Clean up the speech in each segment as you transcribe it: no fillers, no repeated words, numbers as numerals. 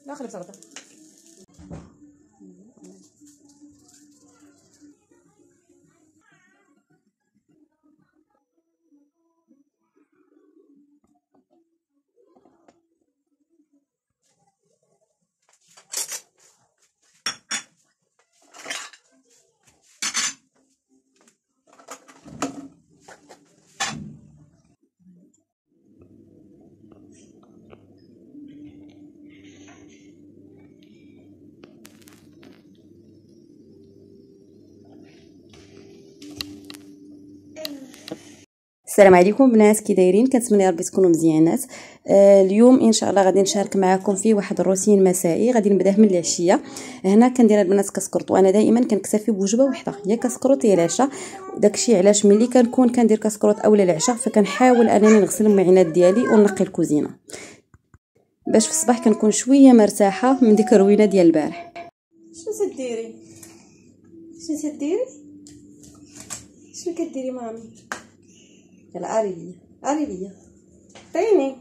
لا خلي بصراحه. السلام عليكم بنات، كي دايرين؟ كنتمنى يا ربي تكونوا مزيانات. اليوم ان شاء الله غادي نشارك معكم في واحد الروتين مسائي غادي نبداه من العشيه. هنا كندير البنات كسكرط، وانا دائما كنكتفي بوجبه وحده، يا كسكرط يا العشاء. داكشي علاش ملي كنكون كندير كسكرط اولا العشاء فكنحاول انني نغسل المعينات ديالي ونقي الكوزينه باش في الصباح كنكون شويه مرتاحه من ديك الروينه ديال البارح. شنو تديري؟ شنو تديري؟ شنو كديري مامي؟ يلا عربيه عربيه عطيني.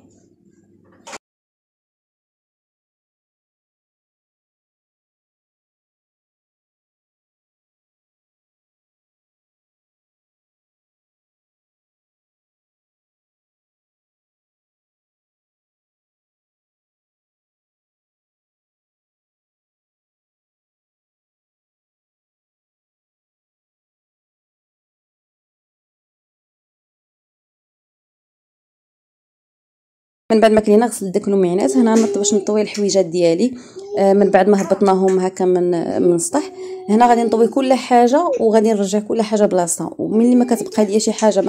من بعد ما كلينا غسلت داك المعينات، هنا نطبش باش نطوي الحويجات ديالي. من بعد ما هبطناهم هكا من السطح، هنا غادي نطوي كل حاجه وغادي نرجع كل حاجه بلاصتها. وملي ما كتبقى ليا شي حاجه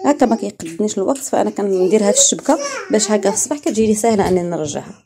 هكا ما كيقدنيش الوقت، فانا كندير هاد الشبكه باش هكا في الصباح كتجيني سهله انني نرجعها.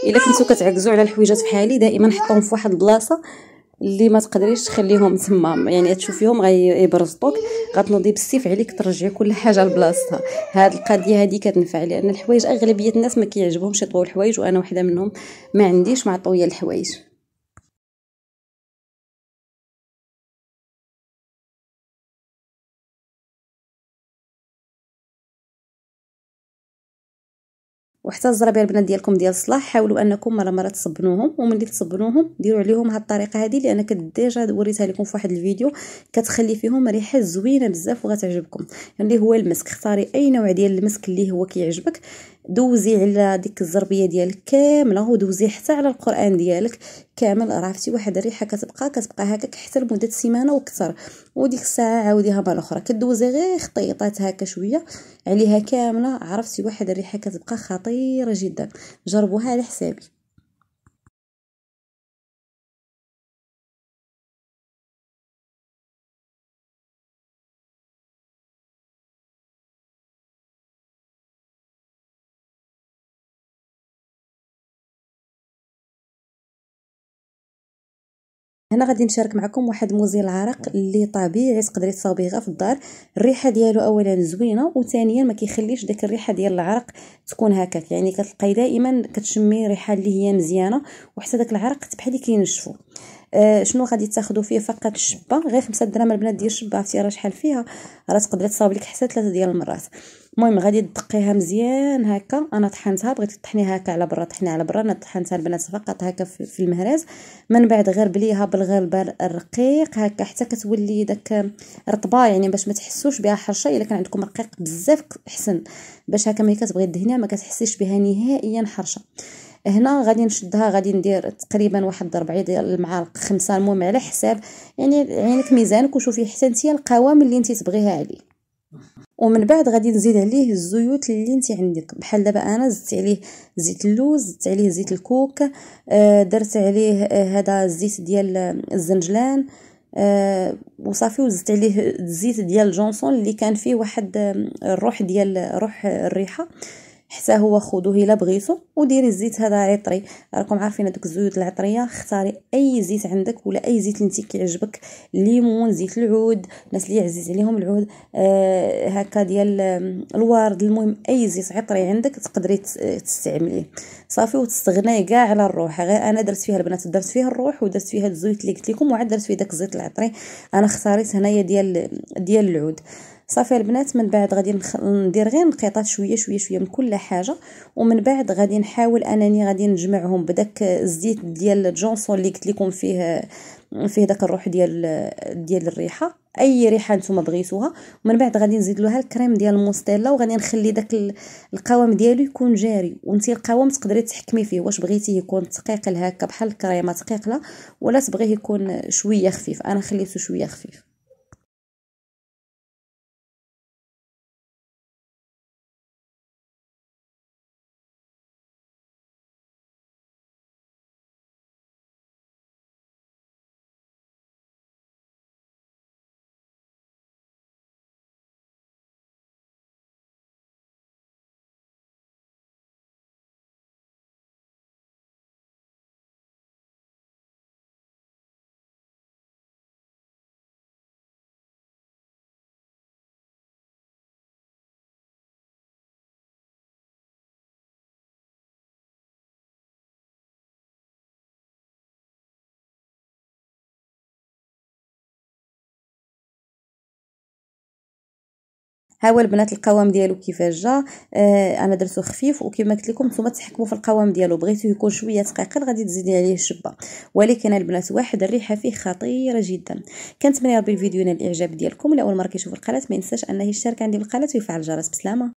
الا كنتو كتعكزوا على الحويجات بحالي دائما حطوهم في واحد البلاصه اللي ما تقدريش تخليهم تما، يعني تشوفيهم غيبرزطوك، غتنوضي بالسيف عليك ترجعي كل حاجه لبلاصتها. هاد القضيه هذه كتنفع، لان الحوايج اغلبيه الناس ما كيعجبهمش يطويو الحوايج، وانا وحده منهم. ما عنديش مع طويه الحوايج. وحتى الزرابيه البنات ديالكم ديال الصلاح حاولوا انكم مره تصبنوهم، وملي تصبنوهم ديروا عليهم هاد الطريقه هذه، لان ديجا وريتها لكم في واحد الفيديو، كتخلي فيهم ريحه زوينه بزاف وغتعجبكم. اللي هو المسك، اختاري اي نوع ديال المسك اللي هو كيعجبك، دوزي على ديك الزربيه ديالك كامله، ودوزي حتى على القران ديالك كامل. عرفتي واحد الريحه كتبقى هكاك حتى لمده سيمانه وكثر، وديك الساعه عاوديها مره اخرى كدوزي غير خطيطات هكا شويه عليها كامله. عرفتي واحد الريحه كتبقى خطيره جدا، جربوها على حسابي. هنا غادي نشارك معكم واحد مزيل العرق اللي طبيعي تقدري تصاوبيه غير في الدار. الريحه ديالو اولا زوينه، وثانيا ما كيخليش داك الريحه ديال العرق تكون هكاك، يعني كتلقاي دائما كتشمي ريحه اللي هي مزيانه، وحتى داك العرق بحال اللي كينشفو. شنو غادي تاخذوا فيه فقط الشبه، غير 5 دراهم البنات ديال الشبه. عرفتي راه شحال فيها، راه تقدري تصاوب لك حتى 3 ديال المرات. المهم غادي تدقيها مزيان هكا. انا طحنتها، بغيتي تطحنيها هكا على برا طحنيها على برا، انا طحنتها البنات فقط هكا في المهراز. من بعد غربليها بالغربال الرقيق هكا حتى كتولي داك رطبه، يعني باش ما تحسوش بها حرشه. الا كان عندكم رقيق بزاف احسن، باش هكا ملي كتبغي دهنيها ما كتحسيش بها نهائيا حرشه. هنا غادي نشدها، غادي ندير تقريبا واحد 4 ديال المعالق 5، المهم على حساب يعني عينك ميزانك، وشوفي حتى نتيا القوام اللي انت تبغيها عليه. ومن بعد غادي نزيد عليه الزيوت اللي انت عندك. بحال دابا انا زدت عليه زيت اللوز، زدت عليه زيت الكوك، درت عليه هذا الزيت ديال الزنجلان، وصافي. وزدت عليه الزيت ديال الجونسون اللي كان فيه واحد الروح ديال روح الريحه، حتى هو خذوه الا بغيتو. وديري الزيت هذا عطري، راكم عارفين هذوك الزيوت العطريه. اختاري اي زيت عندك ولا اي زيت اللي كيعجبك، ليمون، زيت العود، الناس اللي عزيز عليهم العود، هكا ديال الورد. المهم اي زيت عطري عندك تقدري تستعمليه صافي، وتستغناي كاع على الروح. غير انا درت فيها البنات، درت فيها الروح ودرت فيها الزيت اللي قلت لكم، وعاد درت فيه داك الزيت العطري. انا اختاريت هنايا ديال العود صافي البنات. من بعد غادي ندير غير نقيطات شويه شويه شويه من كل حاجه. ومن بعد غادي نحاول انني غادي نجمعهم بداك الزيت ديال جونسون اللي قلت لكم فيه داك الروح ديال الريحه، اي ريحه نتوما بغيتوها. ومن بعد غادي نزيد لها الكريم ديال الموستيلا، وغادي نخلي داك القوام ديالو يكون جاري. وانتي القوام تقدري تحكمي فيه، واش بغيتيه يكون ثقيل هكا بحال الكريمه ثقيله، ولا تبغيه يكون شويه خفيف. انا خليته شويه خفيف. ها هو البنات القوام ديالو كيفاش جا. انا درتو خفيف، وكما قلت لكم نتوما تحكموا في القوام ديالو. بغيتو يكون شويه ثقيل غادي تزيدي عليه الشبه، ولكن البنات واحد الريحه فيه خطيره جدا. كنتمنى ربي الفيديو ينال الاعجاب ديالكم. لاول مره كيشوف القناه ما ينساش انه يشترك عندي بالقناه ويفعل الجرس. بسلامه.